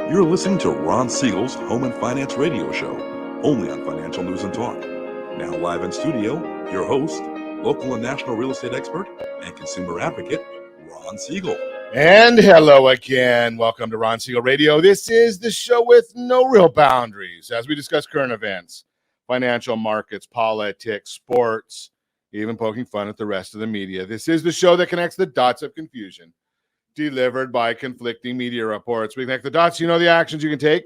You're listening to Ron Siegel's Home and Finance Radio Show, only on Financial News and Talk. Now live in studio, your host, local and national real estate expert and consumer advocate, Ron Siegel. And hello again. Welcome to Ron Siegel Radio. This is the show with no real boundaries as we discuss current events, financial markets, politics, sports, even poking fun at the rest of the media. This is the show that connects the dots of confusion delivered by conflicting media reports. We connect the dots, you know the actions you can take,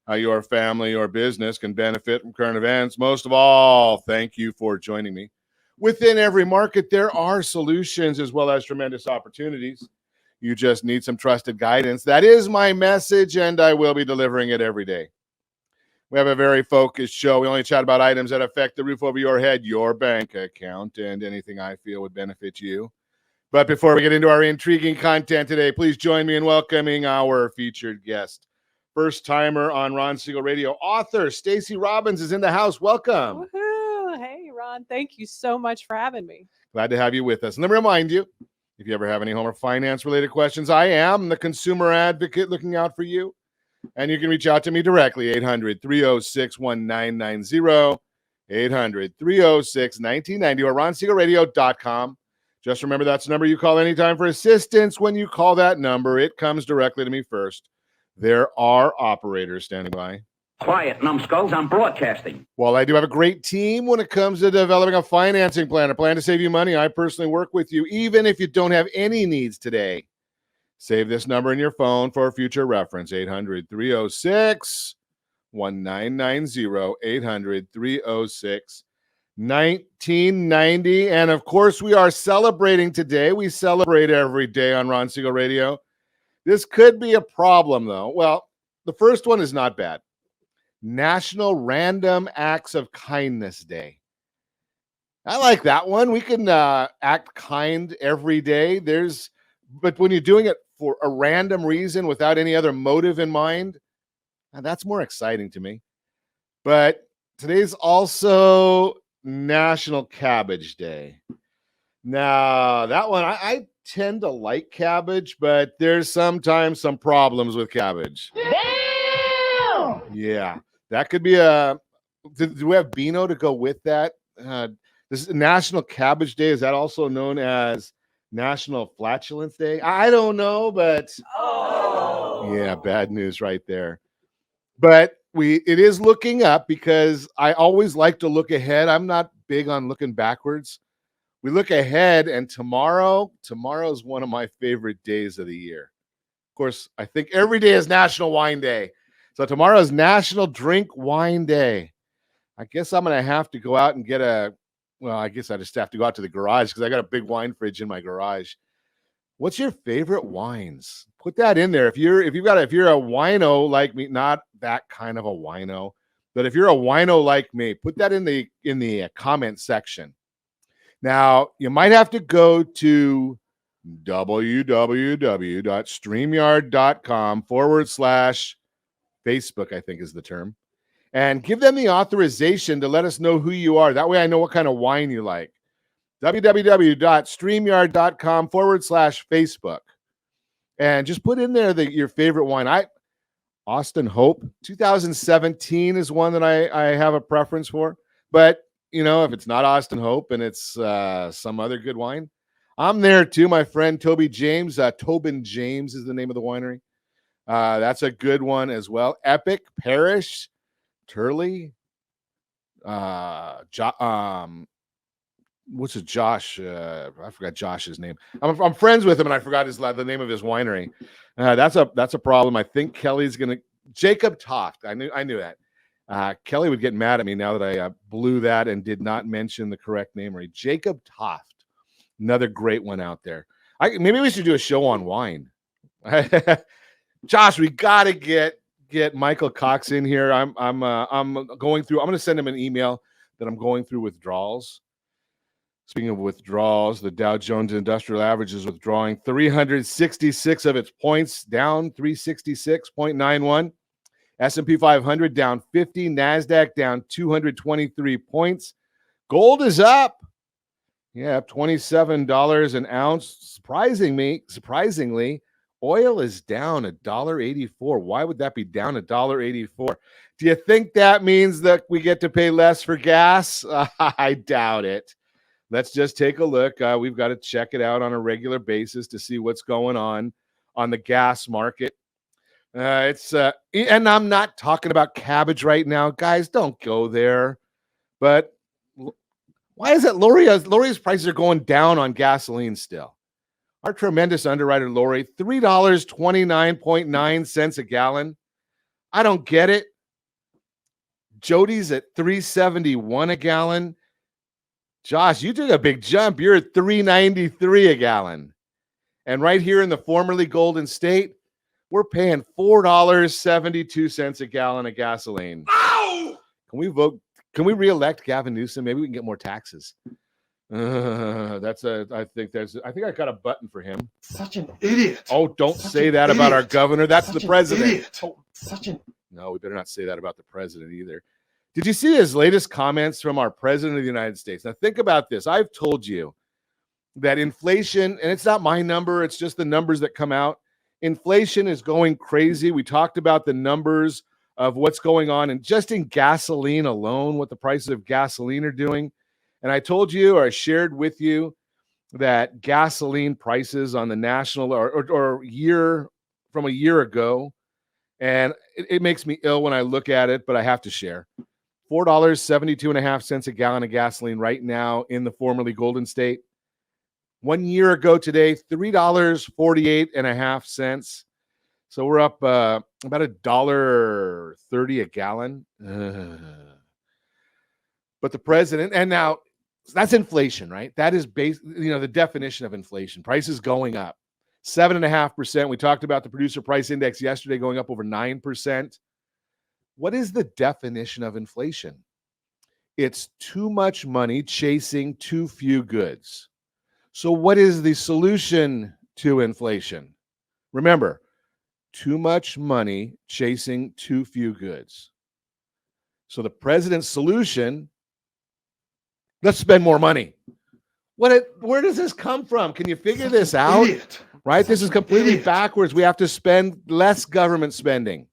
how your family or business can benefit from current events. Most of all, thank you for joining me. Within every market, there are solutions as well as tremendous opportunities. You just need some trusted guidance. That is my message, and I will be delivering it every day. We have a very focused show. We only chat about items that affect the roof over your head, your bank account, and anything I feel would benefit you. But before we get into our intriguing content today, please join me in welcoming our featured guest. First-timer on Ron Siegel Radio, author Stacey Robbins is in the house. Welcome. Woohoo. Hey, Ron. Thank you so much for having me. Glad to have you with us. And let me remind you, if you ever have any home or finance-related questions, I am the consumer advocate looking out for you. And you can reach out to me directly, 800-306-1990, 800-306-1990, or ronsiegelradio.com. Just remember that's the number you call anytime for assistance. When you call that number, it comes directly to me first. There are operators standing by. Quiet, numbskulls, I'm broadcasting. Well, I do have a great team when it comes to developing a financing plan, a plan to save you money. I personally work with you, even if you don't have any needs today. Save this number in your phone for future reference, 800-306-1990, 800-306-1990. And, of course, we are celebrating today. We celebrate every day on Ron Siegel Radio. This could be a problem, though. Well, the first one is not bad. National Random Acts of Kindness Day. I like that one. We can act kind every day. But when you're doing it for a random reason without any other motive in mind, that's more exciting to me. But today's also National Cabbage Day. Now, that one, I tend to like cabbage, but there's sometimes some problems with cabbage. Damn! Yeah, that could be do we have Beano to go with that? This is National Cabbage Day. Is that also known as National Flatulence Day? I don't know, but yeah, bad news right there. But it is looking up because I always like to look ahead. I'm not big on looking backwards. We look ahead, and tomorrow is one of my favorite days of the year. Of course, I think every day is National Wine Day. So tomorrow is National Drink Wine Day. I guess I'm going to have to go out and get I guess I just have to go out to the garage because I got a big wine fridge in my garage. What's your favorite wines? Put that in there. If you're a wino like me, not that kind of a wino, but if you're a wino like me, put that in the comment section. Now, you might have to go to www.streamyard.com/Facebook, I think is the term, and give them the authorization to let us know who you are. That way I know what kind of wine you like. www.streamyard.com/Facebook. And just put in there your favorite wine. Austin Hope 2017 is one that I have a preference for. But, if it's not Austin Hope and it's some other good wine, I'm there too. My friend Toby James, Tobin James is the name of the winery. That's a good one as well. Epic, Parish, Turley, what's it, Josh? I forgot Josh's name. I'm friends with him, and I forgot the name of his winery. That's a problem. I think Kelly's gonna Jacob Toft. I knew that. Kelly would get mad at me now that I blew that and did not mention the correct name. Right, Jacob Toft, another great one out there. Maybe we should do a show on wine. Josh, we gotta get Michael Cox in here. I'm going through. I'm going to send him an email that I'm going through withdrawals. Speaking of withdrawals, the Dow Jones Industrial Average is withdrawing 366 of its points, down 366.91. S&P 500 down 50. NASDAQ down 223 points. Gold is up. Yeah, $27 an ounce. Surprisingly, Oil is down $1.84. Why would that be down $1.84? Do you think that means that we get to pay less for gas? I doubt it. Let's just take a look. We've got to check it out on a regular basis to see what's going on the gas market. And I'm not talking about cabbage right now. Guys, don't go there. But why is it Laurie's prices are going down on gasoline still? Our tremendous underwriter, Laurie, $3.29.9 a gallon. I don't get it. Jody's at $3.71 a gallon. Josh, you took a big jump. You're at $3.93 a gallon. And right here in the formerly Golden State, we're paying $4.72 a gallon of gasoline. Ow! Can we vote? Can we reelect Gavin Newsom? Maybe we can get more taxes. I think I got a button for him. Such an idiot. Oh, don't Such say an that about our idiot. governor. That's Such the an president. idiot. Oh, such an No, we better not say that about the president either. Did you see his latest comments from our president of the United States? Now, think about this. I've told you that inflation, and it's not my number, it's just the numbers that come out. Inflation is going crazy. We talked about the numbers of what's going on, and just in gasoline alone, what the prices of gasoline are doing. And I told you, or I shared with you, that gasoline prices on the national or year from a year ago, and it makes me ill when I look at it, but I have to share. $4.72.5 a gallon of gasoline right now in the formerly Golden State. 1 year ago today, $3.48.5. So we're up about $1.30 a gallon. But the president, and now that's inflation, right? That is the definition of inflation. Prices going up 7.5%. We talked about the producer price index yesterday going up over 9%. What is the definition of inflation? It's too much money chasing too few goods. So what is the solution to inflation? Remember, too much money chasing too few goods. So the president's solution, let's spend more money. Where does this come from? Can you figure this out? idiot. Right? This is completely backwards. We have to spend less government spending.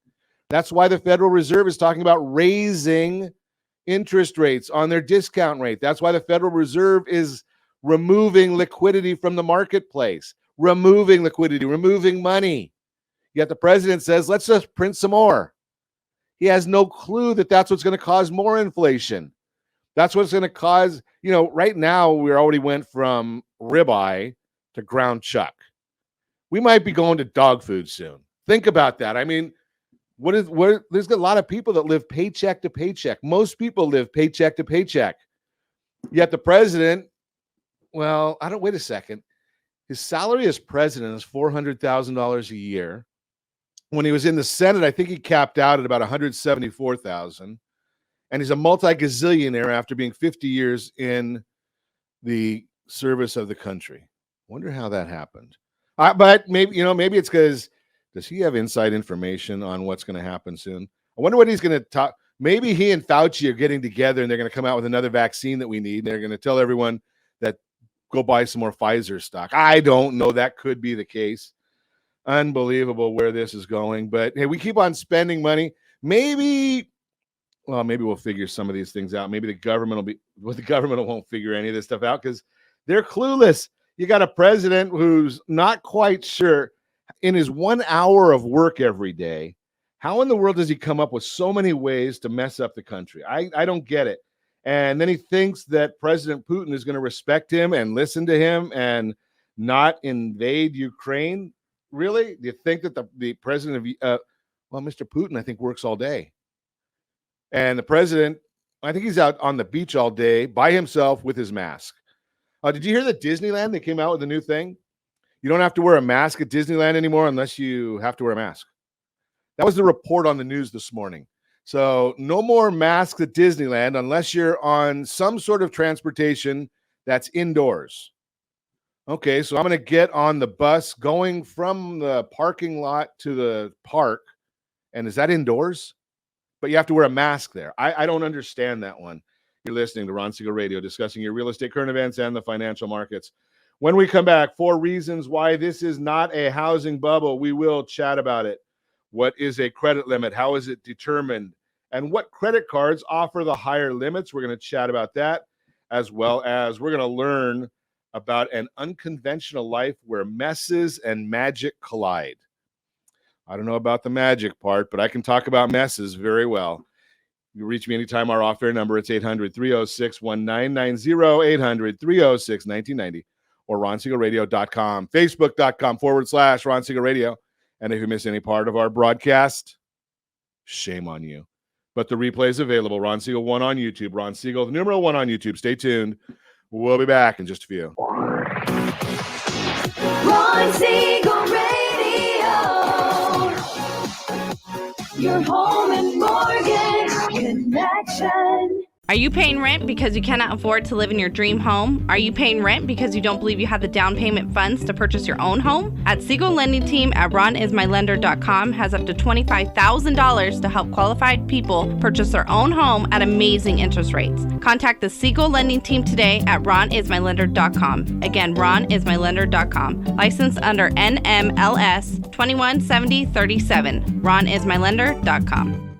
That's why the Federal Reserve is talking about raising interest rates on their discount rate. That's why the Federal Reserve is removing liquidity from the marketplace, removing liquidity, removing money. Yet the president says, let's just print some more. He has no clue that that's what's going to cause more inflation. That's what's going to cause, right now we already went from ribeye to ground chuck. We might be going to dog food soon. Think about that. I mean, there's a lot of people that live paycheck to paycheck. Most people live paycheck to paycheck. Yet the president, wait a second. His salary as president is $400,000 a year. When he was in the Senate, I think he capped out at about $174,000. And he's a multi-gazillionaire after being 50 years in the service of the country. Wonder how that happened. But maybe it's because, does he have inside information on what's going to happen soon? I wonder what he's going to talk. Maybe he and Fauci are getting together and they're going to come out with another vaccine that we need. They're going to tell everyone that go buy some more Pfizer stock. I don't know. That could be the case. Unbelievable where this is going. But hey, we keep on spending money. Maybe we'll figure some of these things out. Maybe the government won't figure any of this stuff out because they're clueless. You got a president who's not quite sure in his 1 hour of work every day, how in the world does he come up with so many ways to mess up the country? I don't get it. And then he thinks that President Putin is going to respect him and listen to him and not invade Ukraine. Really? Do you think that the president of Mr. Putin, I think, works all day. And the president, I think he's out on the beach all day by himself with his mask. Did you hear that Disneyland, they came out with a new thing? You don't have to wear a mask at Disneyland anymore unless you have to wear a mask. That was the report on the news this morning. So no more masks at Disneyland unless you're on some sort of transportation that's indoors. Okay, so I'm going to get on the bus going from the parking lot to the park. And is that indoors? But you have to wear a mask there. I don't understand that one. You're listening to Ron Siegel Radio, discussing your real estate current events and the financial markets. When we come back, 4 reasons why this is not a housing bubble. We will chat about it. What is a credit limit? How is it determined? And what credit cards offer the higher limits? We're going to chat about that, as well as we're going to learn about an unconventional life where messes and magic collide. I don't know about the magic part, but I can talk about messes very well. You reach me anytime. Our off-air number, it's 800-306-1990, 800-306-1990, or ronsiegelradio.com, facebook.com/Ron Siegel Radio. And if you miss any part of our broadcast, shame on you. But the replay is available. Ron Siegel 1 on YouTube. Ron Siegel, the numeral 1 on YouTube. Stay tuned. We'll be back in just a few. Ron Siegel Radio, your home and mortgage connection. Are you paying rent because you cannot afford to live in your dream home? Are you paying rent because you don't believe you have the down payment funds to purchase your own home? At Siegel Lending Team at ronismylender.com has up to $25,000 to help qualified people purchase their own home at amazing interest rates. Contact the Siegel Lending Team today at ronismylender.com. Again, ronismylender.com. Licensed under NMLS 217037. ronismylender.com.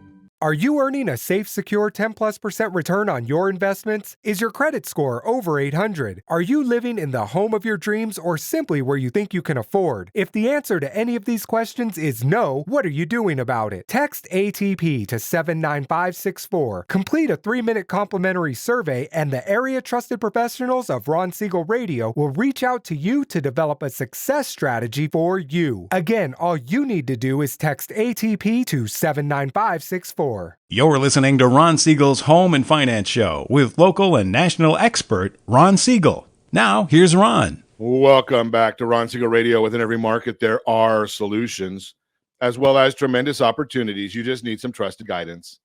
Are you earning a safe, secure 10+% return on your investments? Is your credit score over 800? Are you living in the home of your dreams or simply where you think you can afford? If the answer to any of these questions is no, what are you doing about it? Text ATP to 79564. Complete a 3-minute complimentary survey and the area trusted professionals of Ron Siegel Radio will reach out to you to develop a success strategy for you. Again, all you need to do is text ATP to 79564. You're listening to Ron Siegel's Home and Finance Show with local and national expert Ron Siegel. Now, here's Ron. Welcome back to Ron Siegel Radio. Within every market, there are solutions as well as tremendous opportunities. You just need some trusted guidance.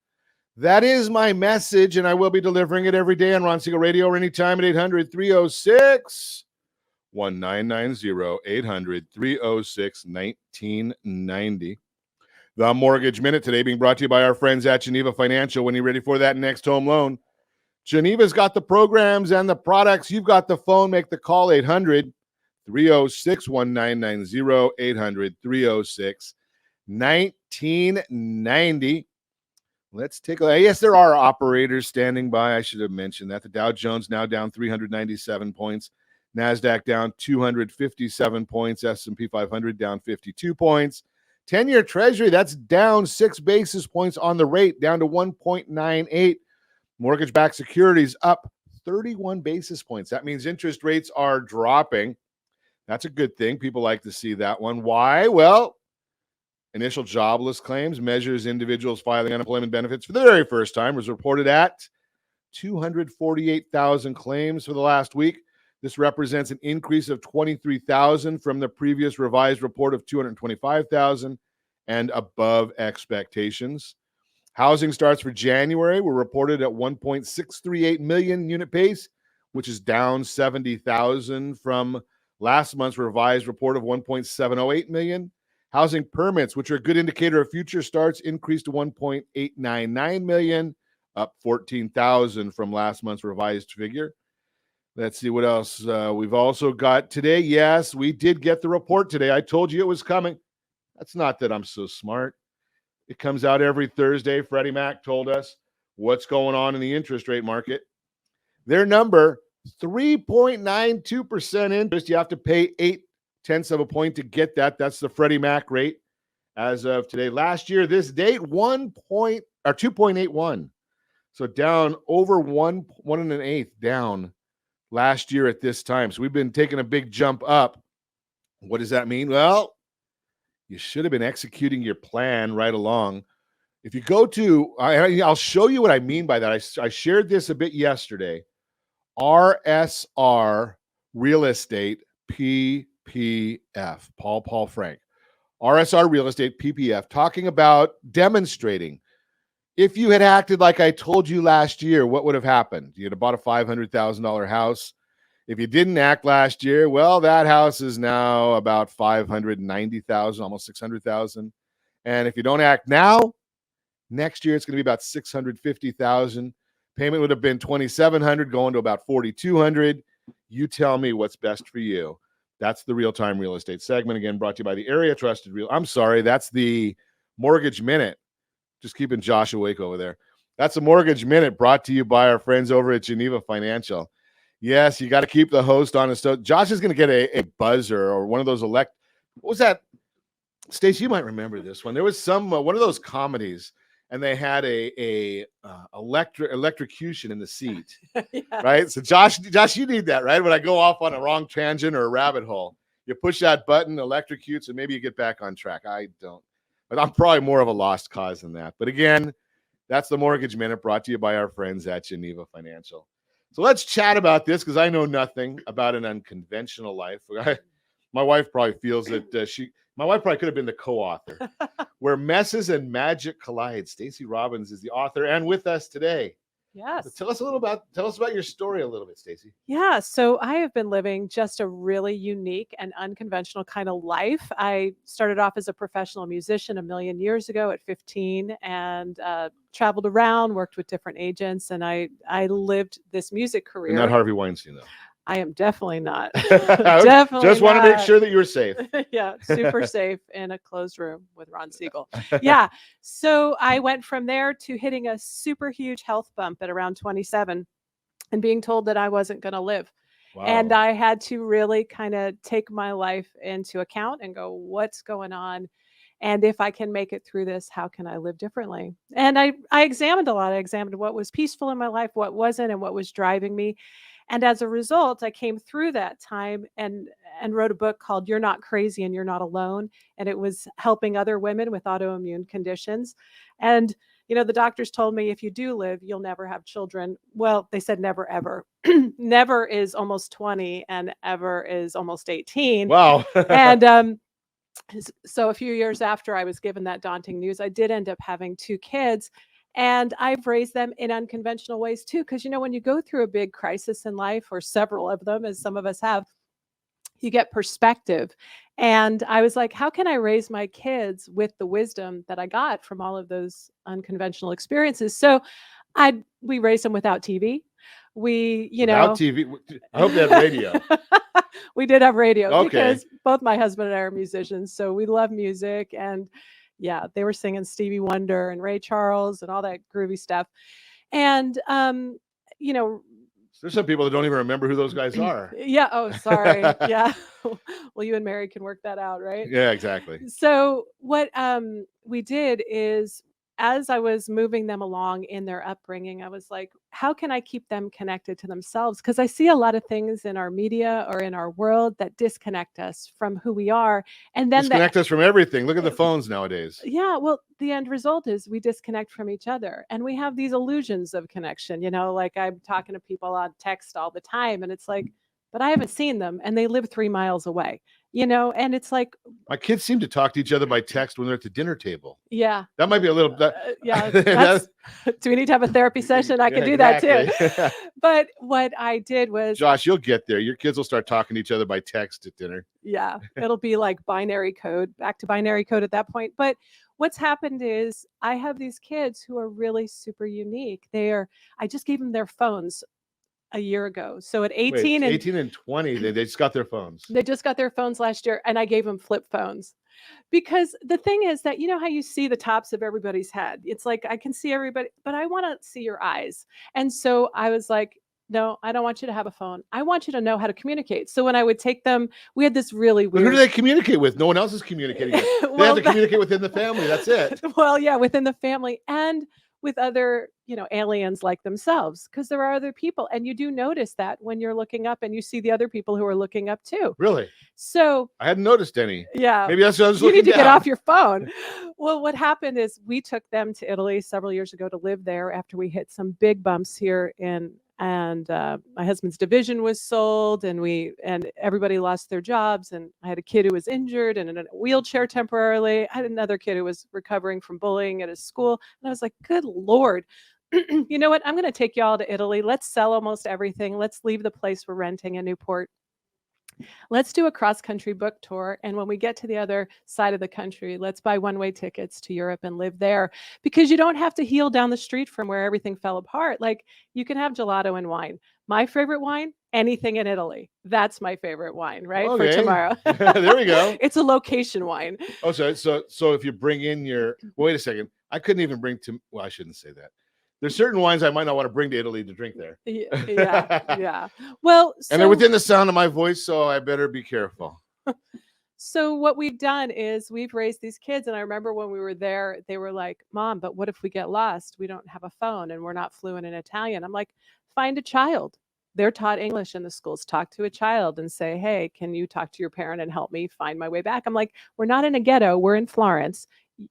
That is my message, and I will be delivering it every day on Ron Siegel Radio or anytime at 800-306-1990, 800-306-1990. The Mortgage Minute today being brought to you by our friends at Geneva Financial. When you're ready for that next home loan, Geneva's got the programs and the products. You've got the phone. Make the call, 800-306-1990, 800-306-1990. Let's take a look. Yes, there are operators standing by. I should have mentioned that. The Dow Jones now down 397 points. NASDAQ down 257 points. S&P 500 down 52 points. 10-year Treasury, that's down 6 basis points on the rate, down to 1.98. Mortgage-backed securities up 31 basis points. That means interest rates are dropping. That's a good thing. People like to see that one. Why? Well, initial jobless claims measures individuals filing unemployment benefits for the very first time was reported at 248,000 claims for the last week. This represents an increase of 23,000 from the previous revised report of 225,000 and above expectations. Housing starts for January were reported at 1.638 million unit pace, which is down 70,000 from last month's revised report of 1.708 million. Housing permits, which are a good indicator of future starts, increased to 1.899 million, up 14,000 from last month's revised figure. Let's see what else we've also got today. Yes, we did get the report today. I told you it was coming. That's not that I'm so smart. It comes out every Thursday. Freddie Mac told us what's going on in the interest rate market. Their number, 3.92% interest. You have to pay 0.8 of a point to get that. That's the Freddie Mac rate as of today. Last year, this date, 2.81. So down over 1 1/8 down last year at this time. So we've been taking a big jump up. What does that mean? Well, you should have been executing your plan right along. If you go to, I'll show you what I mean by that. I shared this a bit yesterday. RSR Real Estate PPF, Paul Frank. RSR Real Estate PPF, talking about demonstrating. If you had acted like I told you last year, what would have happened? You'd have bought a $500,000 house. If you didn't act last year, well, that house is now about $590,000, almost $600,000. And if you don't act now, next year it's going to be about $650,000. Payment would have been $2,700, going to about $4,200. You tell me what's best for you. That's the real-time real estate segment. Again, brought to you by the Area Trusted Real. I'm sorry, that's the Mortgage Minute. Just keeping Josh awake over there. That's a Mortgage Minute brought to you by our friends over at Geneva Financial. Yes, you got to keep the host on. So Josh is going to get a buzzer or one of those what was that? Stacey, you might remember this one. There was some one of those comedies, and they had a electrocution in the seat, Yes. right? So Josh, you need that, right? When I go off on a wrong tangent or a rabbit hole, you push that button, electrocutes, and maybe you get back on track. I don't, but I'm probably more of a lost cause than that. But again, that's the Mortgage Minute brought to you by our friends at Geneva Financial. So let's chat about this because I know nothing about an unconventional life. My wife probably feels that my wife probably could have been the co-author. Where Messes and Magic Collide. Stacey Robbins is the author and with us today. Yes. So tell us about your story a little bit, Stacey. Yeah. So I have been living just a really unique and unconventional kind of life. I started off as a professional musician a million years ago at 15 and traveled around, worked with different agents, and I lived this music career. You're not Harvey Weinstein, though. I am definitely not. Definitely just want to make sure that you're safe. Yeah, super safe in a closed room with Ron Siegel. Yeah. So I went from there to hitting a super huge health bump at around 27 and being told that I wasn't going to live. Wow. And I had to really kind of take my life into account and go, what's going on? And if I can make it through this, how can I live differently? And I examined a lot. I examined what was peaceful in my life, what wasn't, and what was driving me. And as a result, I came through that time and wrote a book called You're Not Crazy and You're Not Alone. And it was helping other women with autoimmune conditions. And, the doctors told me if you do live, you'll never have children. Well, they said never, ever. Never is almost 20 and ever is almost 18. Wow. And so a few years after I was given that daunting news, I did end up having 2 kids. And I've raised them in unconventional ways too. Because, when you go through a big crisis in life, or several of them, as some of us have, you get perspective. And I was like, how can I raise my kids with the wisdom that I got from all of those unconventional experiences? So we raised them without TV. Without TV? I hope they had radio. We did have radio. Okay. Because both my husband and I are musicians. So we love music. And yeah, they were singing Stevie Wonder and Ray Charles and all that groovy stuff. And, there's some people that don't even remember who those guys are. Yeah. Oh, sorry. Yeah. Well, you and Mary can work that out, right? Yeah, exactly. So what we did is, as I was moving them along in their upbringing, I was like, how can I keep them connected to themselves? Because I see a lot of things in our media or in our world that disconnect us from who we are. And then disconnect us from everything. Look at the phones nowadays. Yeah. Well, the end result is we disconnect from each other and we have these illusions of connection. Like I'm talking to people on text all the time and it's like, but I haven't seen them and they live 3 miles away, and it's like. My kids seem to talk to each other by text when they're at the dinner table. Yeah. That might be a little. Yeah. Do we need to have a therapy session? I can do that too. But what I did was. Josh, you'll get there. Your kids will start talking to each other by text at dinner. Yeah. It'll be like binary code, back to binary code at that point. But what's happened is I have these kids who are really super unique. I just gave them their phones a year ago. So at 18 and 20, they just got their phones. They just got their phones last year and I gave them flip phones. Because the thing is that, how you see the tops of everybody's head? It's like, I can see everybody, but I want to see your eyes. And so I was like, no, I don't want you to have a phone. I want you to know how to communicate. So when I would take them, we had this really weird. But who do they communicate with? No one else is communicating with. They have to communicate within the family. That's it. Well, yeah, within the family and with other, aliens like themselves, because there are other people. And you do notice that when you're looking up and you see the other people who are looking up too. Really? So I hadn't noticed any. Yeah. Maybe that's what I was looking looking You need to down. get off your phone. Well, what happened is we took them to Italy several years ago to live there after we hit some big bumps here and my husband's division was sold and everybody lost their jobs. And I had a kid who was injured and in a wheelchair temporarily. I had another kid who was recovering from bullying at his school. And I was like, good Lord, you know what? I'm going to take y'all to Italy. Let's sell almost everything. Let's leave the place we're renting in Newport. Let's do a cross-country book tour. And when we get to the other side of the country, let's buy one-way tickets to Europe and live there, because you don't have to heel down the street from where everything fell apart. Like, you can have gelato and wine. My favorite wine, anything in Italy. That's my favorite wine, right? Okay. For tomorrow. There we go. It's a location wine. Oh, so if you bring in your, wait a second, I couldn't even bring to, well, I shouldn't say that. There's certain wines I might not want to bring to Italy to drink there. Yeah. Well, And they're within the sound of my voice, so I better be careful. So what we've done is we've raised these kids. And I remember when we were there, they were like, Mom, but what if we get lost? We don't have a phone and we're not fluent in Italian. I'm like, find a child. They're taught English in the schools. Talk to a child and say, hey, can you talk to your parent and help me find my way back? I'm like, we're not in a ghetto. We're in Florence.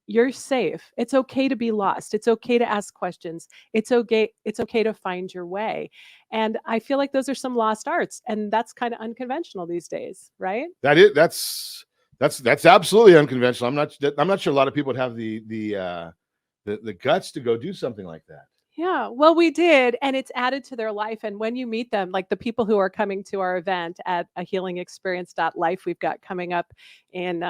You're safe. It's okay to be lost. It's okay to ask questions. It's okay to find your way. And I feel like those are some lost arts, and that's kind of unconventional these days, right? That's absolutely unconventional. I'm not sure a lot of people would have the guts to go do something like that. Yeah, well, we did, and it's added to their life. And when you meet them, like the people who are coming to our event at ahealingexperience.life, we've got coming up in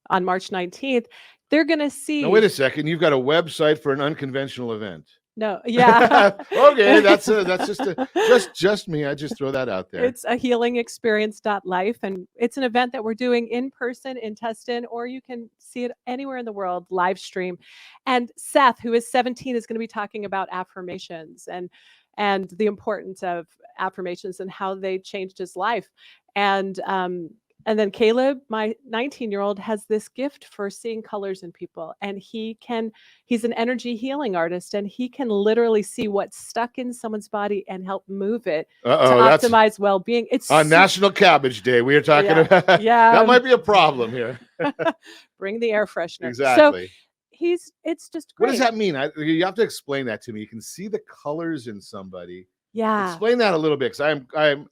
on March 19th, they're going to see. Now, wait a second. You've got a website for an unconventional event. No, yeah. Okay, that's just me. I just throw that out there. It's ahealingexperience.life, and it's an event that we're doing in person in Tustin, or you can see it anywhere in the world, live stream. And Seth, who is 17, is going to be talking about affirmations and the importance of affirmations and how they changed his life. And then Caleb, my 19-year-old, has this gift for seeing colors in people. And he's an energy healing artist, and he can literally see what's stuck in someone's body and help move it to optimize well-being. It's on National Cabbage Day. We are talking about, that might be a problem here. Bring the air freshener. Exactly. So it's just great. What does that mean? You have to explain that to me. You can see the colors in somebody. Yeah. Explain that a little bit, because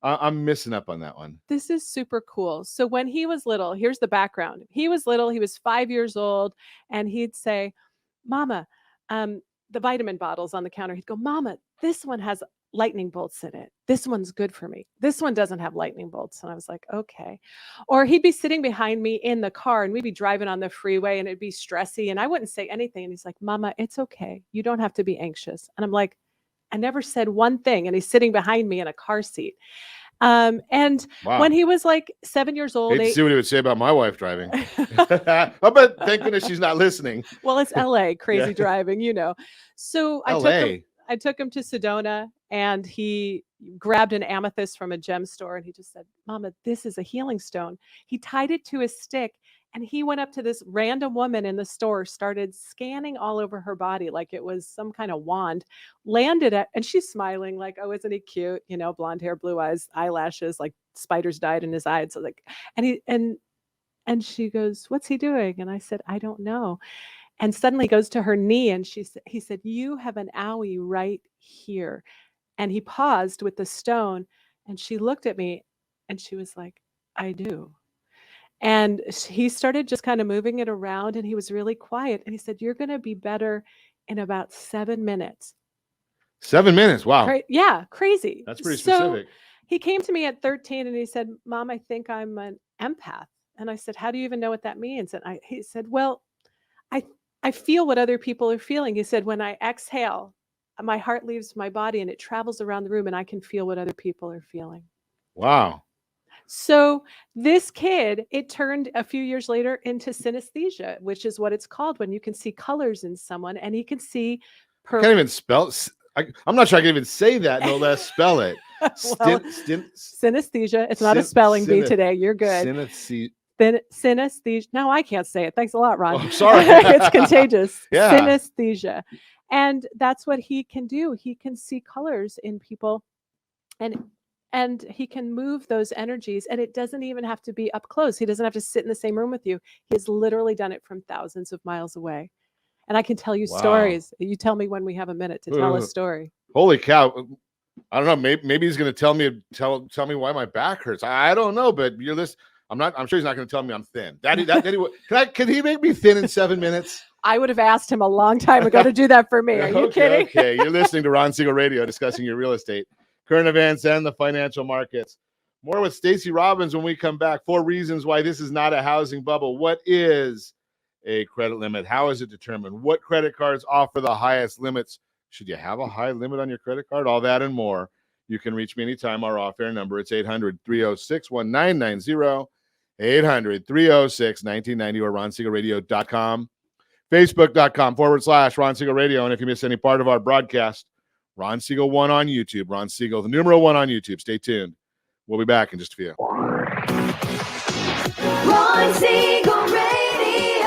I'm missing up on that one. This is super cool. So when he was little, here's the background. He was little, he was 5 years old, and he'd say, Mama, the vitamin bottles on the counter, he'd go, Mama, this one has lightning bolts in it. This one's good for me. This one doesn't have lightning bolts. And I was like, okay. Or he'd be sitting behind me in the car, and we'd be driving on the freeway, and it'd be stressy, and I wouldn't say anything. And he's like, Mama, it's okay. You don't have to be anxious. And I'm like, I never said one thing. And he's sitting behind me in a car seat. And wow. When he was like 7 years old, see what he would say about my wife driving. But thank goodness she's not listening. Well, it's LA, crazy driving, So I took him to Sedona, and he grabbed an amethyst from a gem store, and he just said, Mama, this is a healing stone. He tied it to his stick, and he went up to this random woman in the store, started scanning all over her body like it was some kind of wand, landed at, and she's smiling like, oh, isn't he cute? Blonde hair, blue eyes, eyelashes, like spiders died in his eyes. So like, and she goes, what's he doing? And I said, I don't know. And suddenly goes to her knee, and he said, you have an owie right here. And he paused with the stone, and she looked at me, and she was like, I do. And he started just kind of moving it around, and he was really quiet. And he said, you're going to be better in about 7 minutes. 7 minutes. Wow. Yeah. Crazy. That's pretty specific. So he came to me at 13, and he said, Mom, I think I'm an empath. And I said, how do you even know what that means? And he said, well, I feel what other people are feeling. He said, when I exhale, my heart leaves my body and it travels around the room, and I can feel what other people are feeling. Wow. So this kid, it turned a few years later into synesthesia, which is what it's called when you can see colors in someone, and he can see. I can't even spell. I'm not sure I can even say that, no less spell it. Synesthesia. It's not a spelling bee today. You're good. Synesthesia. No, I can't say it. Thanks a lot, Ron. Oh, sorry. It's contagious. Yeah. Synesthesia. And that's what he can do. He can see colors in people, and he can move those energies, and it doesn't even have to be up close. He doesn't have to sit in the same room with you. He's literally done it from thousands of miles away. And I can tell you stories. You tell me when we have a minute to tell a story. Holy cow. I don't know. Maybe he's going to tell me why my back hurts. I don't know, but you're this. I'm sure he's not going to tell me I'm thin. Daddy, can he make me thin in 7 minutes? I would have asked him a long time ago to do that for me. Are you kidding? Okay. You're listening to Ron Siegel Radio, discussing your real estate, current events, and the financial markets. More with Stacey Robbins when we come back. 4 reasons why this is not a housing bubble. What is a credit limit? How is it determined? What credit cards offer the highest limits? Should you have a high limit on your credit card? All that and more You can reach me anytime. Our off-air number, it's 800-306-1990, 800-306-1990, or ronsiegelradio.com, facebook.com/Ron Siegel Radio. And if you miss any part of our broadcast, Ron Siegel 1 on YouTube, Ron Siegel, the numeral 1 on YouTube. Stay tuned. We'll be back in just a few. Ron Siegel Radio,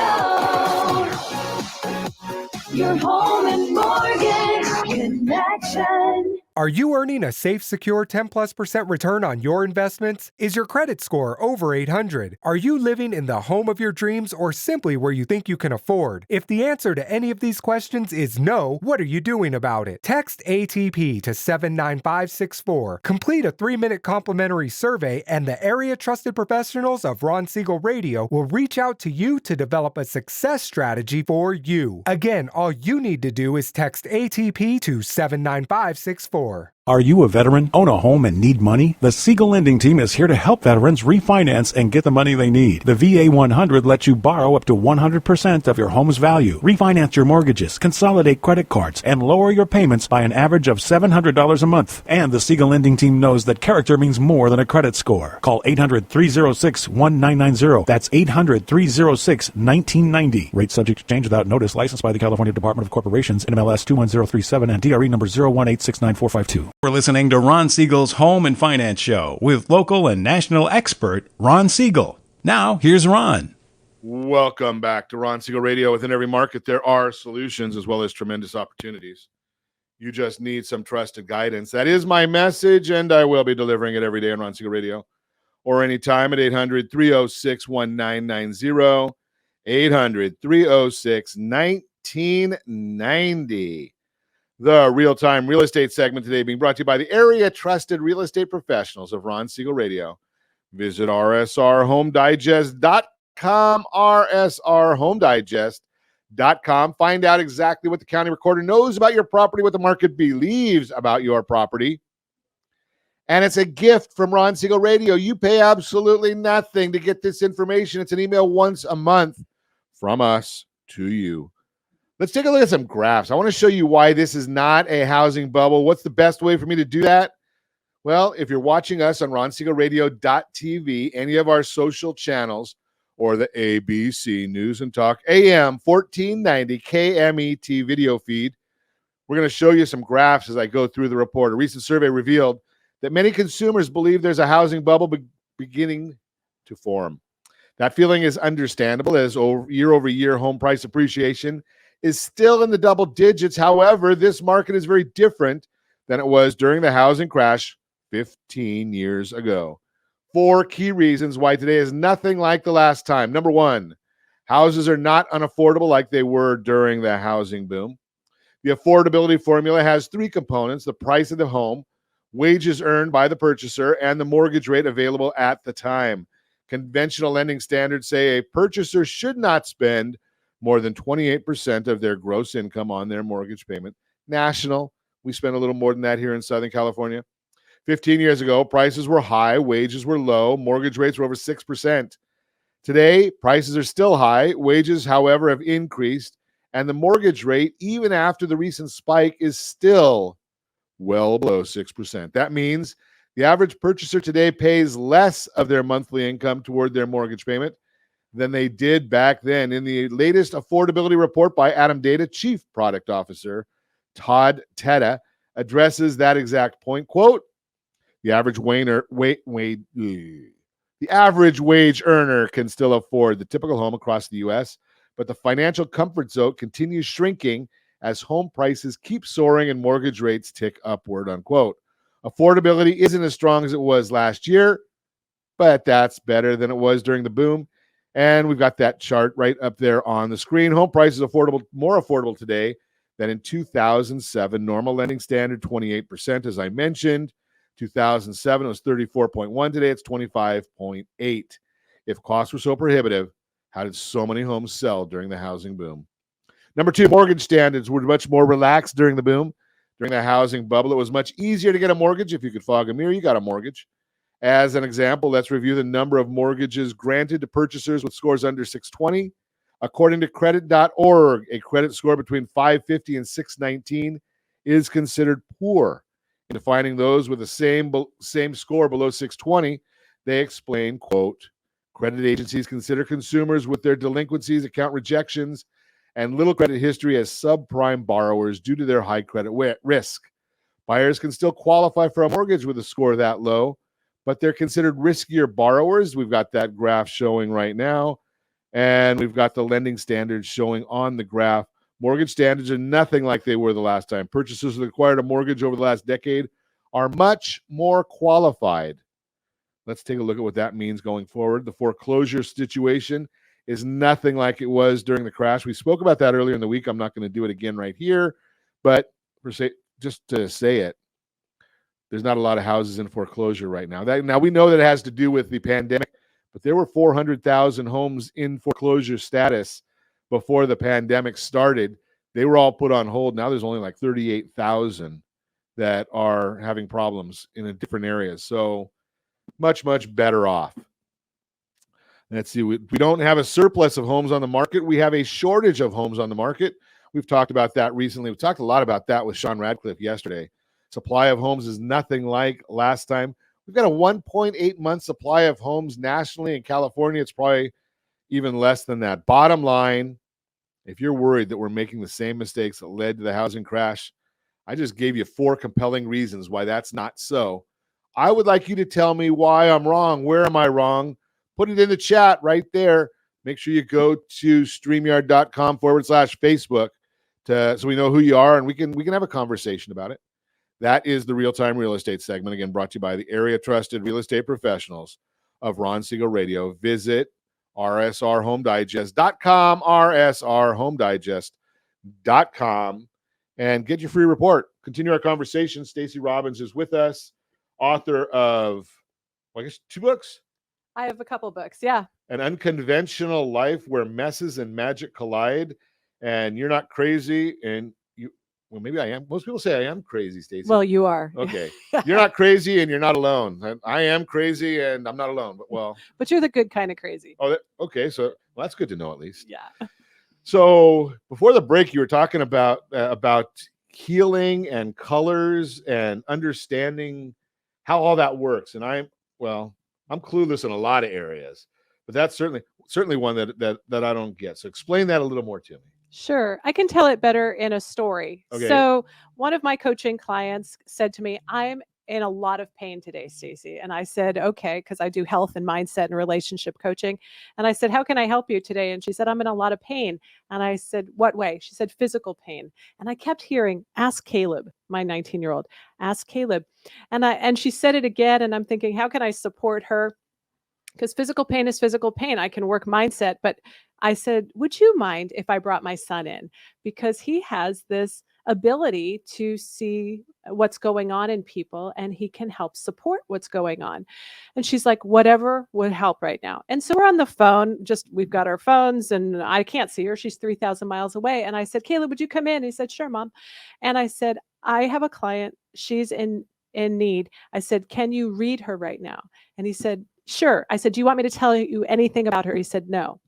your home and mortgage connection. Are you earning a safe, secure 10+% return on your investments? Is your credit score over 800? Are you living in the home of your dreams or simply where you think you can afford? If the answer to any of these questions is no, what are you doing about it? Text ATP to 79564. Complete a 3-minute complimentary survey, and the area trusted professionals of Ron Siegel Radio will reach out to you to develop a success strategy for you. Again, all you need to do is text ATP to 79564. Are you a veteran, own a home, and need money? The Siegel Lending Team is here to help veterans refinance and get the money they need. The VA 100 lets you borrow up to 100% of your home's value, refinance your mortgages, consolidate credit cards, and lower your payments by an average of $700 a month. And the Siegel Lending Team knows that character means more than a credit score. Call 800-306-1990. That's 800-306-1990. Rate subject to change without notice. Licensed by the California Department of Corporations, NMLS 21037, and DRE number 0186945. We're listening to Ron Siegel's Home and Finance Show with local and national expert Ron Siegel. Now, here's Ron. Welcome back to Ron Siegel Radio. Within every market, there are solutions as well as tremendous opportunities. You just need some trusted guidance. That is my message, and I will be delivering it every day on Ron Siegel Radio or anytime at 800-306-1990, 800-306-1990. The real-time real estate segment today being brought to you by the area trusted real estate professionals of Ron Siegel Radio. Visit rsrhomedigest.com, rsrhomedigest.com. Find out exactly what the county recorder knows about your property, what the market believes about your property. And it's a gift from Ron Siegel Radio. You pay absolutely nothing to get this information. It's an email once a month from us to you. Let's take a look at some graphs. I want to show you why this is not a housing bubble. What's the best way for me to do that? Well, if you're watching us on ronsiegelradio.tv, any of our social channels, or the ABC News and Talk AM 1490 KMET video feed, we're going to show you some graphs as I go through the report. A recent survey revealed that many consumers believe there's a housing bubble beginning to form. That feeling is understandable as year-over-year home price appreciation is still in the double digits. However, this market is very different than it was during the housing crash 15 years ago. 4 key reasons why today is nothing like the last time. Number 1, houses are not unaffordable like they were during the housing boom. The affordability formula has 3 components: the price of the home, wages earned by the purchaser, and the mortgage rate available at the time. Conventional lending standards say a purchaser should not spend more than 28% of their gross income on their mortgage payment. National, we spend a little more than that here in Southern California. 15 years ago, prices were high, wages were low, mortgage rates were over 6%. Today, prices are still high, wages, however, have increased, and the mortgage rate, even after the recent spike, is still well below 6%. That means the average purchaser today pays less of their monthly income toward their mortgage payment than they did back then. In the latest affordability report by Adam Data, Chief Product Officer Todd Teta addresses that exact point. Quote, the average wage earner can still afford the typical home across the U.S., but the financial comfort zone continues shrinking as home prices keep soaring and mortgage rates tick upward, unquote. Affordability isn't as strong as it was last year, but that's better than it was during the boom. And we've got that chart right up there on the screen. Home prices more affordable today than in 2007. Normal lending standard, 28%, as I mentioned. 2007, it was 34.1. Today, it's 25.8. If costs were so prohibitive, how did so many homes sell during the housing boom? Number 2, mortgage standards were much more relaxed during the boom. During the housing bubble, it was much easier to get a mortgage. If you could fog a mirror, you got a mortgage. As an example, let's review the number of mortgages granted to purchasers with scores under 620. According to credit.org, a credit score between 550 and 619 is considered poor. In defining those with the same score below 620, they explain, quote, credit agencies consider consumers with their delinquencies, account rejections, and little credit history as subprime borrowers due to their high credit risk. Buyers can still qualify for a mortgage with a score that low, but they're considered riskier borrowers. We've got that graph showing right now, and we've got the lending standards showing on the graph. Mortgage standards are nothing like they were the last time. Purchasers that acquired a mortgage over the last decade are much more qualified. Let's take a look at what that means going forward. The foreclosure situation is nothing like it was during the crash. We spoke about that earlier in the week. I'm not going to do it again right here, but just to say it, there's not a lot of houses in foreclosure right now. Now we know that it has to do with the pandemic, but there were 400,000 homes in foreclosure status before the pandemic started. They were all put on hold. Now there's only like 38,000 that are having problems in different areas. So much, much better off. Let's see. We don't have a surplus of homes on the market. We have a shortage of homes on the market. We've talked about that recently. We talked a lot about that with Sean Radcliffe yesterday. Supply of homes is nothing like last time. We've got a 1.8 month supply of homes nationally. In California, it's probably even less than that. Bottom line, if you're worried that we're making the same mistakes that led to the housing crash, I just gave you 4 compelling reasons why that's not so. I would like you to tell me why I'm wrong. Where am I wrong? Put it in the chat right there. Make sure you go to StreamYard.com/Facebook so we know who you are and we can have a conversation about it. That is the Real-Time Real Estate segment, again, brought to you by the area trusted real estate professionals of Ron Siegel Radio. Visit rsrhomedigest.com, rsrhomedigest.com, and get your free report. Continue our conversation. Stacey Robbins is with us, author of, I guess, 2 books? I have a couple books, yeah. An Unconventional Life Where Messes and Magic Collide, and You're Not Crazy, and well, maybe I am. Most people say I am crazy, Stacey. Well, you are. Okay. You're not crazy and you're not alone. I am crazy and I'm not alone. But you're the good kind of crazy. Oh, okay. So that's good to know at least. Yeah. So before the break, you were talking about healing and colors and understanding how all that works. And I'm clueless in a lot of areas, but that's certainly one that I don't get. So explain that a little more to me. Sure. I can tell it better in a story. Okay. So one of my coaching clients said to me, I'm in a lot of pain today, Stacey. And I said, okay, because I do health and mindset and relationship coaching. And I said, how can I help you today? And she said, I'm in a lot of pain. And I said, what way? She said, physical pain. And I kept hearing, ask Caleb, my 19-year-old, ask Caleb. And she said it again. And I'm thinking, how can I support her? Because physical pain is physical pain. I can work mindset. But I said, would you mind if I brought my son in? Because he has this ability to see what's going on in people and he can help support what's going on. And she's like, whatever would help right now. And so we're on the phone, we've got our phones and I can't see her. She's 3,000 miles away. And I said, Caleb, would you come in? He said, sure, Mom. And I said, I have a client. She's in need. I said, can you read her right now? And he said, sure. I said, do you want me to tell you anything about her? He said, no.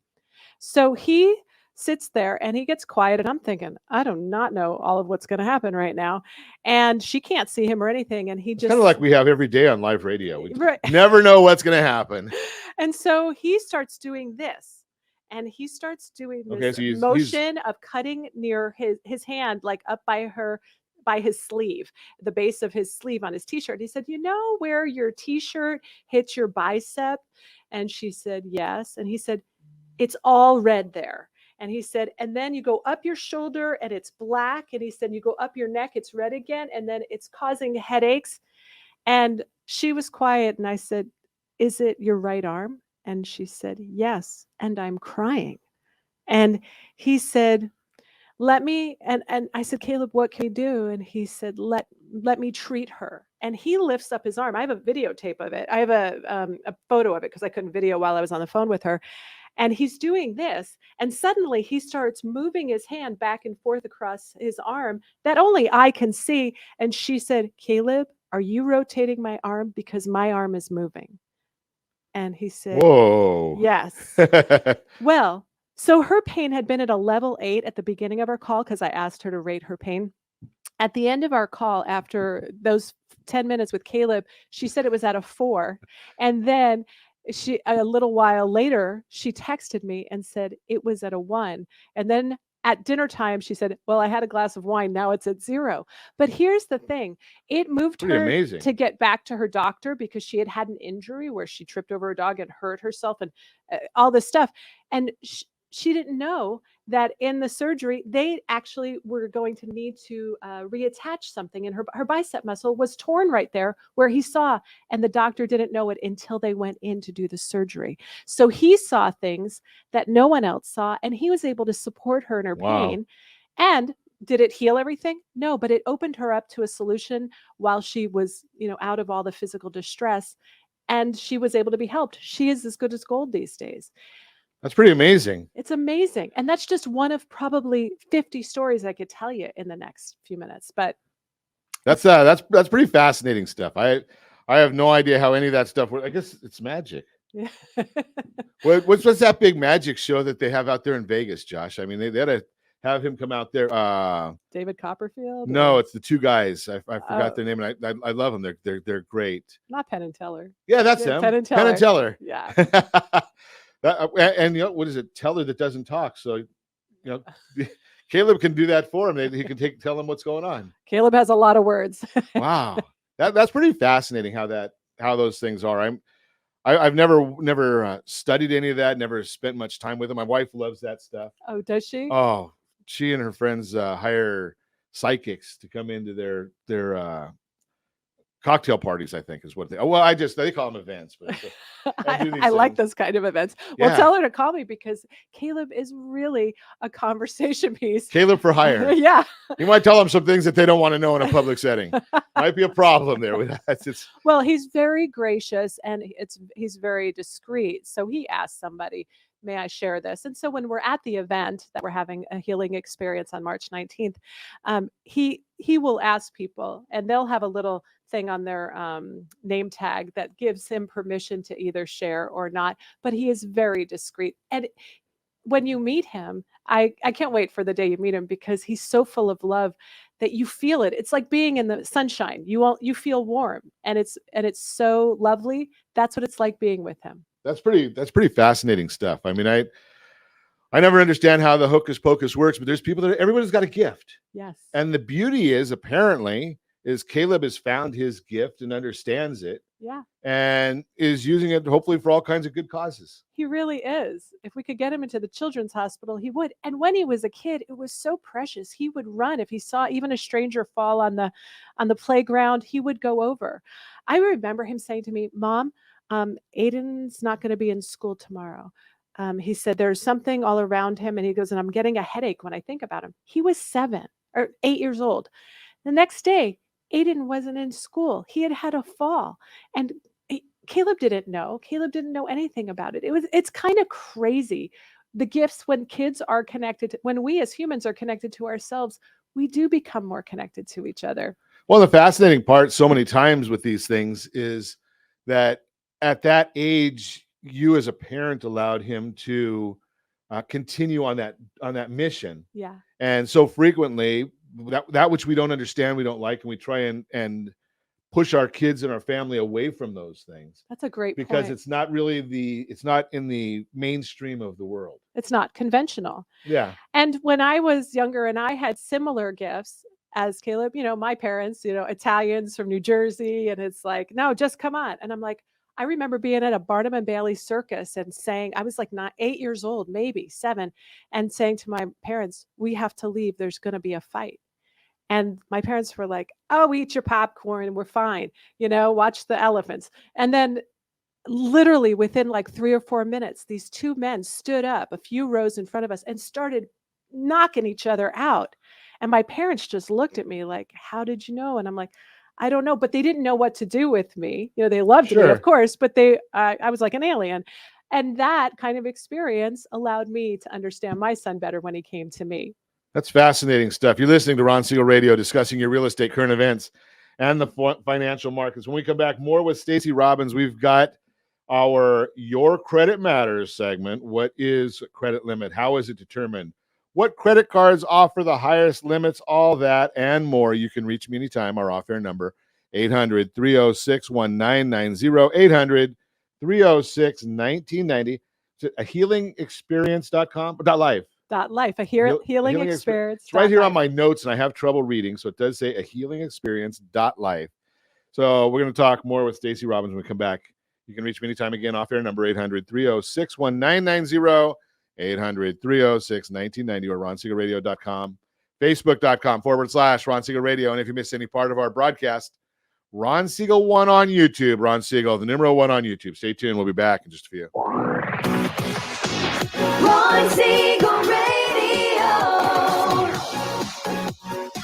So he sits there and he gets quiet and I'm thinking, I do not know all of what's going to happen right now. And she can't see him or anything. And he just kind of like we have every day on live radio. We right. never know what's going to happen. And so he starts doing this and he starts doing this motion of cutting near his hand, like up by his sleeve, the base of his sleeve on his t-shirt. He said, you know where your t-shirt hits your bicep? And she said, yes. And he said, it's all red there. And he said, and then you go up your shoulder and it's black. And he said, you go up your neck, it's red again. And then it's causing headaches. And she was quiet. And I said, is it your right arm? And she said, yes. And I'm crying. And he said, let me, and I said, Caleb, what can we do? And he said, let me treat her. And he lifts up his arm. I have a videotape of it. I have a photo of it because I couldn't video while I was on the phone with her. And he's doing this. And suddenly he starts moving his hand back and forth across his arm that only I can see. And she said, Caleb, are you rotating my arm? Because my arm is moving. And he said, whoa. Yes. Well, so her pain had been at a level 8 at the beginning of our call because I asked her to rate her pain. At the end of our call, after those 10 minutes with Caleb, she said it was at a 4. And then a little while later, she texted me and said it was at a 1. And then at dinner time, she said, well, I had a glass of wine. Now it's at 0. But here's the thing. It moved Pretty her amazing. to get back to her doctor because she had an injury where she tripped over a dog and hurt herself and all this stuff. And she didn't know that in the surgery, they actually were going to need to reattach something, and her bicep muscle was torn right there where he saw, and the doctor didn't know it until they went in to do the surgery. So he saw things that no one else saw, and he was able to support her in her pain. And did it heal everything? No, but it opened her up to a solution while she was, out of all the physical distress, and she was able to be helped. She is as good as gold these days. That's pretty amazing. It's amazing. And that's just one of probably 50 stories I could tell you in the next few minutes. But that's pretty fascinating stuff. I have no idea how any of that stuff works. I guess it's magic. Yeah. What's that big magic show that they have out there in Vegas, Josh? I mean, they had to have him come out there. David Copperfield? No, it's the two guys. I forgot their name, and I love them. They're great. Not Penn and Teller. Yeah, that's them. Penn and Teller. Penn and Teller. Yeah. And what is it? Teller that doesn't talk. So, Caleb can do that for him. He can tell him what's going on. Caleb has a lot of words. Wow, that's pretty fascinating. How those things are. I've never studied any of that. Never spent much time with them. My wife loves that stuff. Oh, does she? Oh, she and her friends hire psychics to come into their cocktail parties, I think is what they call them events. But I like those kind of events. Yeah. Well, tell her to call me because Caleb is really a conversation piece. Caleb for hire. Yeah. You might tell them some things that they don't want to know in a public setting. Might be a problem there with that. Well, he's very gracious and he's very discreet. So he asked somebody, may I share this? And so when we're at the event that we're having a healing experience on March 19th, he will ask people, and they'll have a little thing on their name tag that gives him permission to either share or not. But he is very discreet. And when you meet him, I can't wait for the day you meet him because he's so full of love that you feel it. It's like being in the sunshine. You feel warm, and it's so lovely. That's what it's like being with him. That's pretty fascinating stuff. I mean, I never understand how the hocus pocus works, but there's people everybody's got a gift. Yes. And the beauty is Caleb has found his gift and understands it. Yeah. And is using it hopefully for all kinds of good causes. He really is. If we could get him into the children's hospital, he would. And when he was a kid, it was so precious. He would run. If he saw even a stranger fall on the playground, he would go over. I remember him saying to me, Mom, Aiden's not going to be in school tomorrow. He said there's something all around him, and he goes, and I'm getting a headache when I think about him. He was 7 or 8 years old. The next day, Aiden wasn't in school. He had a fall, and Caleb didn't know. Caleb didn't know anything about it. It's kind of crazy. The gifts when kids are connected, when we as humans are connected to ourselves, we do become more connected to each other. Well, the fascinating part so many times with these things is that at that age, you as a parent allowed him to continue on that mission. Yeah. And so frequently that which we don't understand, we don't like, and we try and push our kids and our family away from those things. That's a great point. Because it's not in the mainstream of the world. It's not conventional. Yeah. And when I was younger and I had similar gifts as Caleb, my parents, Italians from New Jersey, and it's like, no, just come on. And I'm like, I remember being at a Barnum and Bailey circus and saying, I was like 8 years old, maybe 7, and saying to my parents, we have to leave. There's going to be a fight. And my parents were like, oh, eat your popcorn. We're fine. Watch the elephants. And then literally within like 3 or 4 minutes, these 2 men stood up a few rows in front of us and started knocking each other out. And my parents just looked at me like, how did you know? And I'm like, I don't know, but they didn't know what to do with me. They loved me, of course, but I was like an alien. And that kind of experience allowed me to understand my son better when he came to me. That's fascinating stuff. You're listening to Ron Siegel Radio, discussing your real estate current events and the financial markets. When we come back, more with Stacey Robbins. We've got our Your Credit Matters segment. What is a credit limit? How is it determined? What credit cards offer the highest limits? All that and more. You can reach me anytime. Our off-air number 800-306-1990, 800-306-1990. A healingexperience.com, .life. .life, a healing experience. It's right here on my notes, and I have trouble reading, so it does say a healingexperience.life. So we're going to talk more with Stacey Robbins when we come back. You can reach me anytime again off air number 800-306-1990, 800-306-1990, or ronsiegelradio.com, facebook.com/Ron Siegel Radio. And if you miss any part of our broadcast, Ron Siegel 1 on YouTube. Ron Siegel, the numero 1 on YouTube. Stay tuned. We'll be back in just a few. Ron Siegel Radio.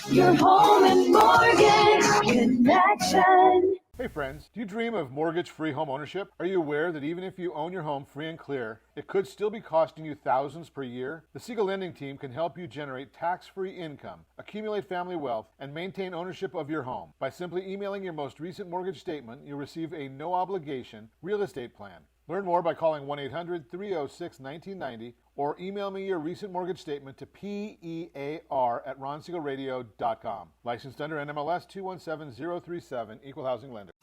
Your home and mortgage connection. Hey friends, do you dream of mortgage-free home ownership? Are you aware that even if you own your home free and clear, it could still be costing you thousands per year? The Siegel Lending Team can help you generate tax-free income, accumulate family wealth, and maintain ownership of your home. By simply emailing your most recent mortgage statement, you'll receive a no-obligation real estate plan. Learn more by calling 1-800-306-1990 or email me your recent mortgage statement to PEAR@ronsiegelradio.com. Licensed under NMLS 217037, Equal Housing Lender.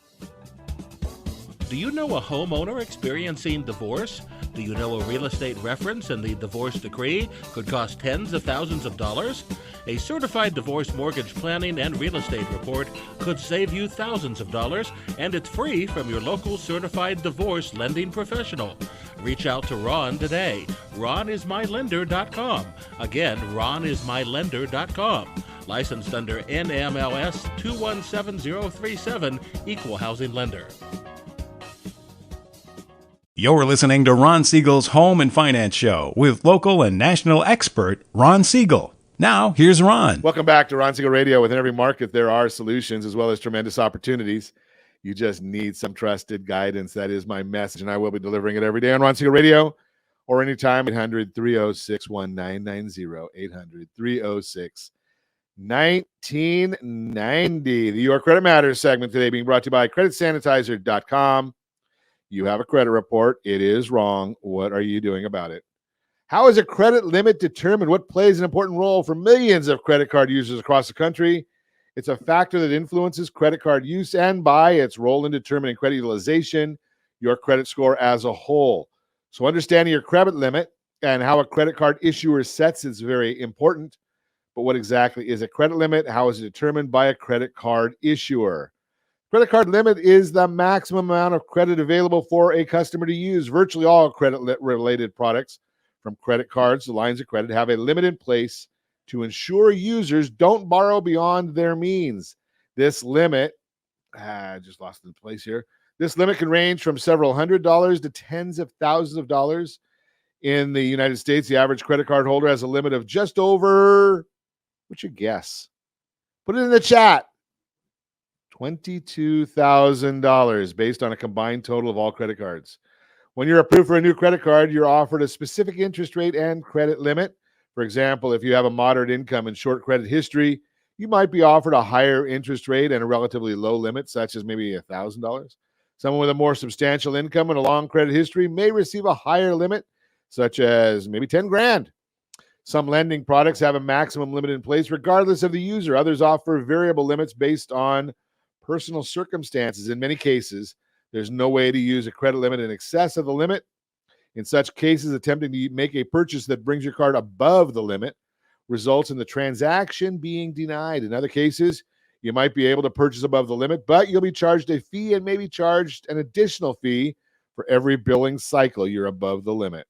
Do you know a homeowner experiencing divorce? Do you know a real estate reference and the divorce decree could cost tens of thousands of dollars? A certified divorce mortgage planning and real estate report could save you thousands of dollars, and it's free from your local certified divorce lending professional. Reach out to Ron today. RonIsMyLender.com. Again, RonIsMyLender.com. Licensed under NMLS 217037, Equal Housing Lender. You're listening to Ron Siegel's Home and Finance Show with local and national expert Ron Siegel. Now, here's Ron. Welcome back to Ron Siegel Radio. Within every market, there are solutions as well as tremendous opportunities. You just need some trusted guidance. That is my message, and I will be delivering it every day on Ron Siegel Radio or anytime. 800-306-1990, 800-306-1990. The Your Credit Matters segment today being brought to you by CreditSanitizer.com. You have a credit report. It is wrong. What are you doing about it? How is a credit limit determined? What plays an important role for millions of credit card users across the country? It's a factor that influences credit card use and by its role in determining credit utilization, your credit score as a whole. So understanding your credit limit and how a credit card issuer sets is very important. But what exactly is a credit limit? How is it determined by a credit card issuer? Credit card limit is the maximum amount of credit available for a customer to use. Virtually all credit-related products, from credit cards to lines of credit, have a limit in place to ensure users don't borrow beyond their means. This limit, I just lost the place here. This limit can range from several $100s to tens of thousands of dollars. In the United States, the average credit card holder has a limit of just over, what's your guess? Put it in the chat. $22,000 based on a combined total of all credit cards. When you're approved for a new credit card, you're offered a specific interest rate and credit limit. For example, if you have a moderate income and short credit history, you might be offered a higher interest rate and a relatively low limit, such as maybe $1,000. Someone with a more substantial income and a long credit history may receive a higher limit, such as maybe 10 grand. Some lending products have a maximum limit in place regardless of the user. Others offer variable limits based on personal circumstances. In many cases, there's no way to use a credit limit in excess of the limit. In such cases, attempting to make a purchase that brings your card above the limit results in the transaction being denied. In other cases, you might be able to purchase above the limit, but you'll be charged a fee and maybe charged an additional fee for every billing cycle you're above the limit.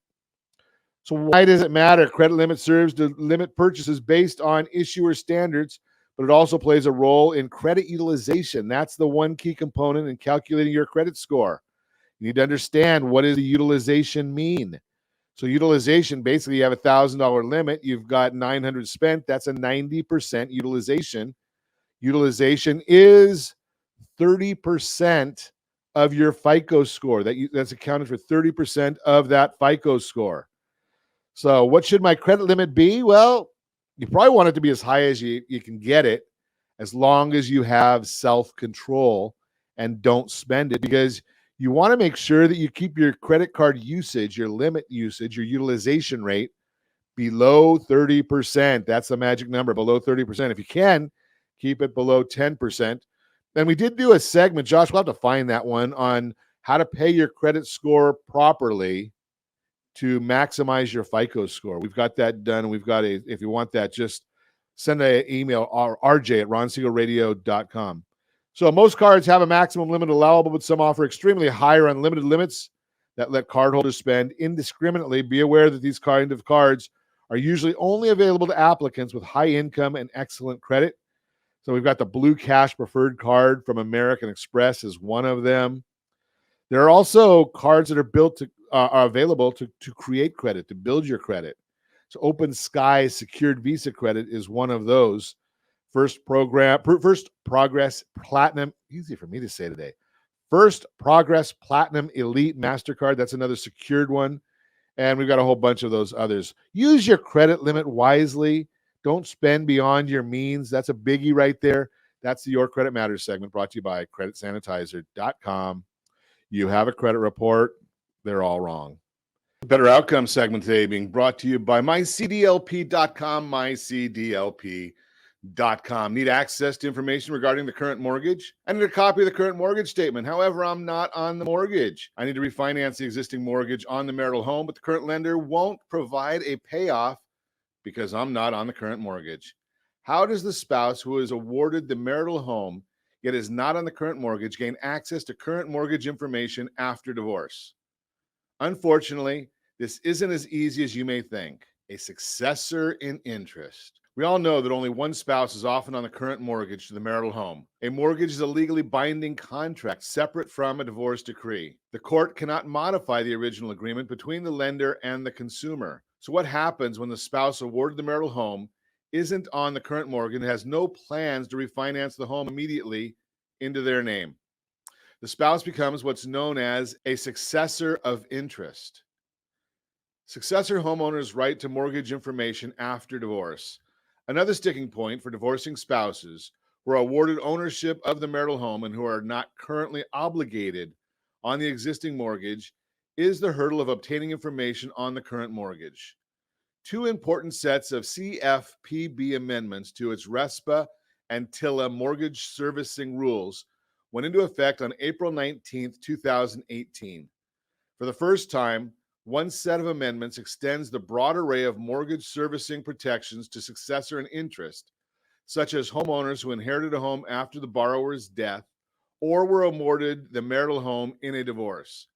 So why does it matter? Credit limit serves to limit purchases based on issuer standards, but it also plays a role in credit utilization. That's the one key component in calculating your credit score. You need to understand, what does the utilization mean? So utilization, basically you have a $1,000 limit. You've got 900 spent. That's a 90% utilization. Utilization is 30% of your FICO score. That's accounted for 30% of that FICO score. So what should my credit limit be? Well, you probably want it to be as high as you can get it, as long as you have self-control and don't spend it, because you want to make sure that you keep your credit card usage, your limit usage, your utilization rate below 30%. That's the magic number, below 30%. If you can, keep it below 10%. And we did do a segment, Josh, we'll have to find that one, on how to pay your credit score properly to maximize your FICO score. We've got that done. We've got if you want that, just send an email, rj@ronsiegelradio.com. So most cards have a maximum limit allowable, but some offer extremely high or unlimited limits that let cardholders spend indiscriminately. Be aware that these kind of cards are usually only available to applicants with high income and excellent credit. So we've got the Blue Cash Preferred card from American Express is one of them. There are also cards that are available to create credit, to build your credit. So Open Sky Secured Visa Credit is one of those. First Progress Platinum, easy for me to say today. First Progress Platinum Elite MasterCard, that's another secured one. And we've got a whole bunch of those others. Use your credit limit wisely. Don't spend beyond your means. That's a biggie right there. That's the Your Credit Matters segment brought to you by creditsanitizer.com. You have a credit report. They're all wrong. Better Outcome segment today being brought to you by mycdlp.com, mycdlp.com. Need access to information regarding the current mortgage? I need a copy of the current mortgage statement. However, I'm not on the mortgage. I need to refinance the existing mortgage on the marital home, but the current lender won't provide a payoff because I'm not on the current mortgage. How does the spouse who is awarded the marital home yet is not on the current mortgage gain access to current mortgage information after divorce? Unfortunately, this isn't as easy as you may think. A successor in interest. We all know that only one spouse is often on the current mortgage to the marital home. A mortgage is a legally binding contract separate from a divorce decree. The court cannot modify the original agreement between the lender and the consumer. So what happens when the spouse awarded the marital home isn't on the current mortgage and has no plans to refinance the home immediately into their name? The spouse becomes what's known as a successor of interest. Successor homeowners' right to mortgage information after divorce. Another sticking point for divorcing spouses who are awarded ownership of the marital home and who are not currently obligated on the existing mortgage is the hurdle of obtaining information on the current mortgage. Two important sets of CFPB amendments to its RESPA and TILA mortgage servicing rules went into effect on April 19, 2018. For the first time, one set of amendments extends the broad array of mortgage servicing protections to successor in interest, such as homeowners who inherited a home after the borrower's death or were awarded the marital home in a divorce.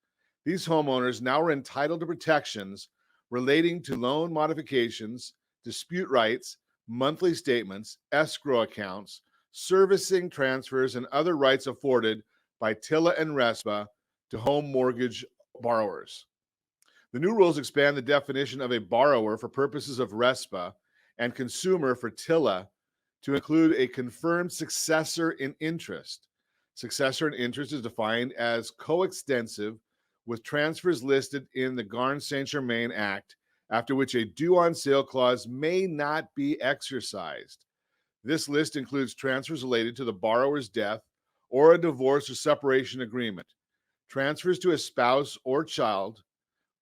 These homeowners now are entitled to protections relating to loan modifications, dispute rights, monthly statements, escrow accounts, servicing transfers, and other rights afforded by TILA and RESPA to home mortgage borrowers. The new rules expand the definition of a borrower for purposes of RESPA and consumer for TILA to include a confirmed successor in interest. Successor in interest is defined as coextensive with transfers listed in the Garn-Saint-Germain Act, after which a due-on-sale clause may not be exercised. This list includes transfers related to the borrower's death or a divorce or separation agreement, transfers to a spouse or child,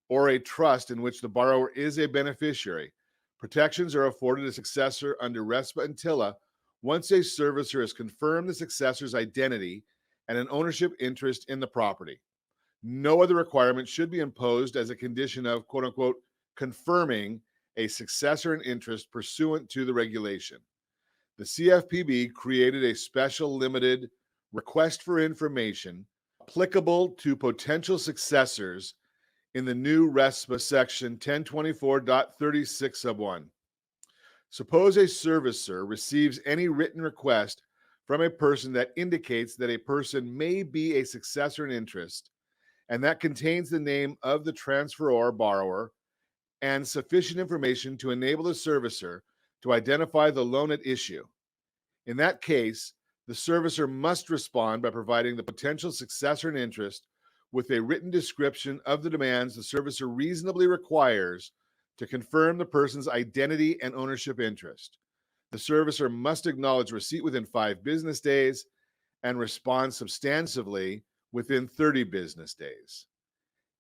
or a trust in which the borrower is a beneficiary. Protections are afforded a successor under RESPA and TILA once a servicer has confirmed the successor's identity and an ownership interest in the property. No other requirement should be imposed as a condition of, quote unquote, confirming a successor in interest pursuant to the regulation. The CFPB created a special limited request for information applicable to potential successors in the new RESPA section 1024.36 sub 1. Suppose a servicer receives any written request from a person that indicates that a person may be a successor in interest and that contains the name of the transferor borrower and sufficient information to enable the servicer to identify the loan at issue. In that case, the servicer must respond by providing the potential successor in interest with a written description of the demands the servicer reasonably requires to confirm the person's identity and ownership interest. The servicer must acknowledge receipt within 5 business days and respond substantively within 30 business days.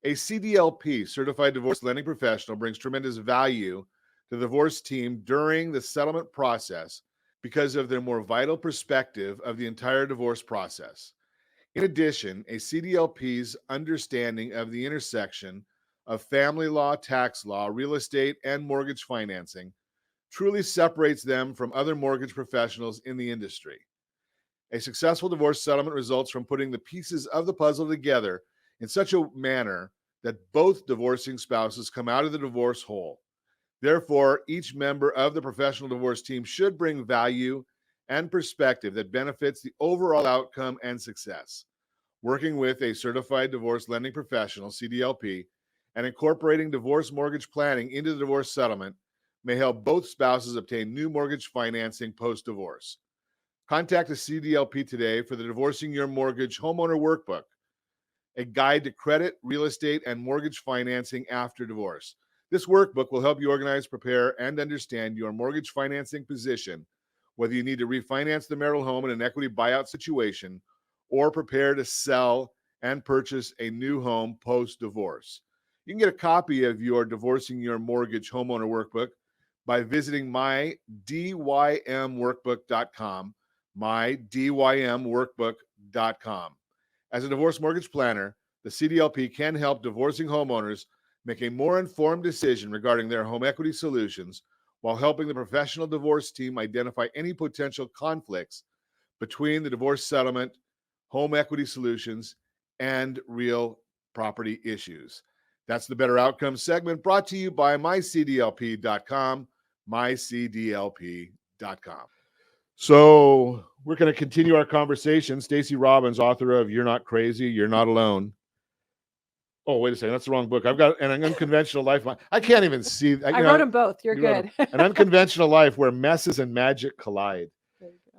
A CDLP, Certified Divorce Lending Professional, brings tremendous value to the divorce team during the settlement process because of their more vital perspective of the entire divorce process. In addition, a CDLP's understanding of the intersection of family law, tax law, real estate, and mortgage financing truly separates them from other mortgage professionals in the industry. A successful divorce settlement results from putting the pieces of the puzzle together in such a manner that both divorcing spouses come out of the divorce whole. Therefore, each member of the professional divorce team should bring value and perspective that benefits the overall outcome and success. Working with a certified divorce lending professional, CDLP, and incorporating divorce mortgage planning into the divorce settlement may help both spouses obtain new mortgage financing post-divorce. Contact a CDLP today for the Divorcing Your Mortgage Homeowner Workbook, a guide to credit, real estate, and mortgage financing after divorce. This workbook will help you organize, prepare, and understand your mortgage financing position, whether you need to refinance the marital home in an equity buyout situation or prepare to sell and purchase a new home post-divorce. You can get a copy of your Divorcing Your Mortgage Homeowner Workbook by visiting mydymworkbook.com, mydymworkbook.com. As a divorce mortgage planner, the CDLP can help divorcing homeowners make a more informed decision regarding their home equity solutions while helping the professional divorce team identify any potential conflicts between the divorce settlement, home equity solutions, and real property issues. That's the Better Outcomes segment brought to you by mycdlp.com, mycdlp.com. So we're going to continue our conversation. Stacey Robbins, author of You're Not Crazy, You're Not Alone. Oh, wait a second. That's the wrong book. I've got An Unconventional Life. I can't even see. I wrote them both. You're good. An Unconventional Life Where Messes and Magic Collide.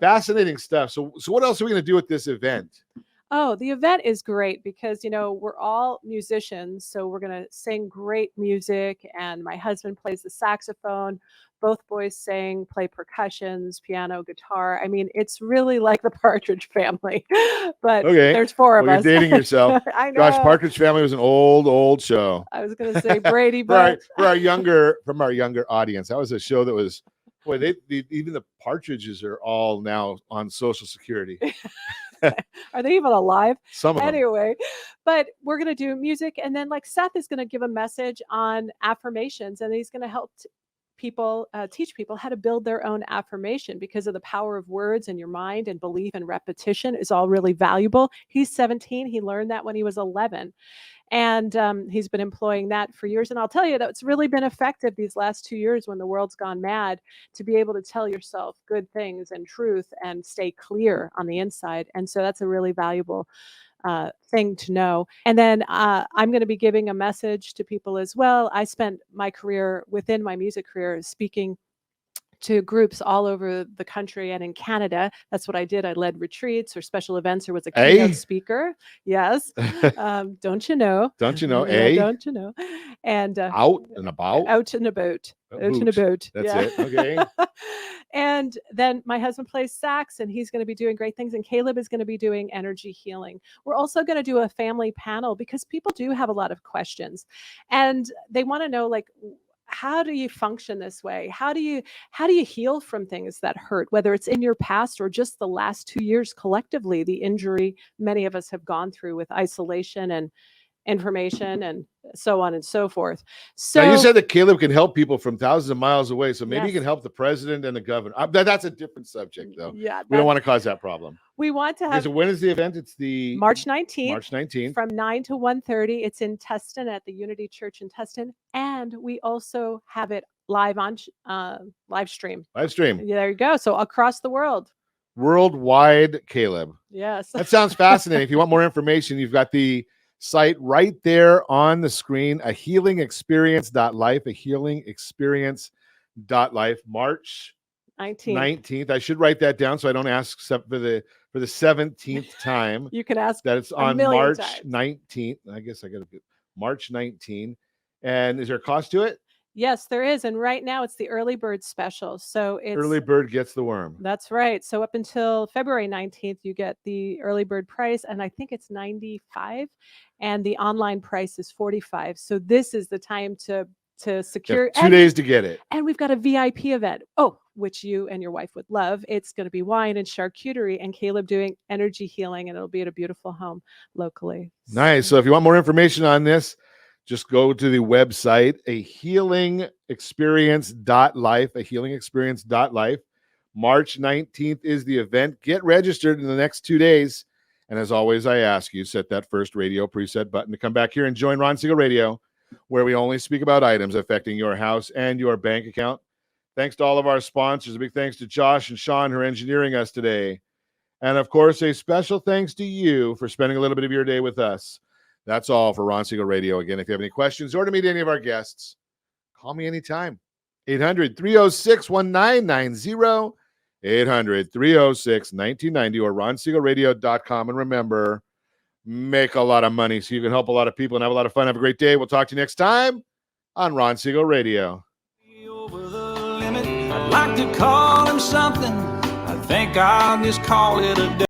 Fascinating stuff. So what else are we going to do at this event? Oh, the event is great because, we're all musicians. So we're going to sing great music. And my husband plays the saxophone. Both boys sing, play percussions, piano, guitar. I mean, it's really like the Partridge Family. But there's four of us. You're dating yourself. I know. Gosh, Partridge Family was an old show. I was going to say Brady Bunch. From our younger audience, that was a show that was, boy, even the Partridges are all now on Social Security. Are they even alive? Some of them. Anyway, but we're going to do music. And then Seth is going to give a message on affirmations, and he's going to help teach people how to build their own affirmation, because of the power of words in your mind, and belief and repetition is all really valuable. He's 17. He learned that when he was 11. And he's been employing that for years. And I'll tell you that it's really been effective these last 2 years when the world's gone mad, to be able to tell yourself good things and truth and stay clear on the inside. And so that's a really valuable thing to know. And then I'm going to be giving a message to people as well. I spent my career, within my music career, speaking to groups all over the country and in Canada. That's what I did. I led retreats or special events, or was a keynote speaker. Yes. Don't you know? Don't you know? Don't you know? And out and about. Out and about. Out and about. That's it. Okay. And then my husband plays sax, and he's going to be doing great things. And Caleb is going to be doing energy healing. We're also going to do a family panel, because people do have a lot of questions, and they want to know, how do you function this way? How do you heal from things that hurt, whether it's in your past or just the last 2 years collectively, the injury many of us have gone through with isolation and information and so on and so forth. So now, you said that Caleb can help people from thousands of miles away, so maybe he can help the president and the governor. That's a different subject, though. Yeah, we don't want to cause that problem. We want to have. So when is the event? It's the March 19th. March 19th from 9 to 1:30. It's in Tustin at the Unity Church in Tustin, and we also have it live on live stream. Live stream. Yeah, there you go. So across the world. Worldwide, Caleb. Yes. That sounds fascinating. If you want more information, you've got the site right there on the screen, ahealingexperience.life, ahealingexperience.life, March 19th. I should write that down so I don't ask for the 17th time. You can ask that it's on March 19th. I guess I got to get March 19th. And is there a cost to it? Yes, there is. And right now it's the early bird special. So it's early bird gets the worm. That's right. So up until February 19th, you get the early bird price. And I think it's $95. And the online price is $45. So this is the time to to secure. 2 days to get it. And we've got a VIP event. Oh, which you and your wife would love. It's going to be wine and charcuterie and Caleb doing energy healing, and it'll be at a beautiful home locally. Nice. So if you want more information on this, just go to the website, ahealingexperience.life. March 19th is the event. Get registered in the next 2 days. And as always, I ask you, set that first radio preset button to come back here and join Ron Siegel Radio, where we only speak about items affecting your house and your bank account. Thanks to all of our sponsors. A big thanks to Josh and Sean who are engineering us today. And of course, a special thanks to you for spending a little bit of your day with us. That's all for Ron Siegel Radio. Again, if you have any questions or to meet any of our guests, call me anytime. 800-306-1990, 800-306-1990, or ronsiegelradio.com. And remember, make a lot of money so you can help a lot of people and have a lot of fun. Have a great day. We'll talk to you next time on Ron Siegel Radio. Over the limit, I'd like to call him something. I think I'll just call it a day.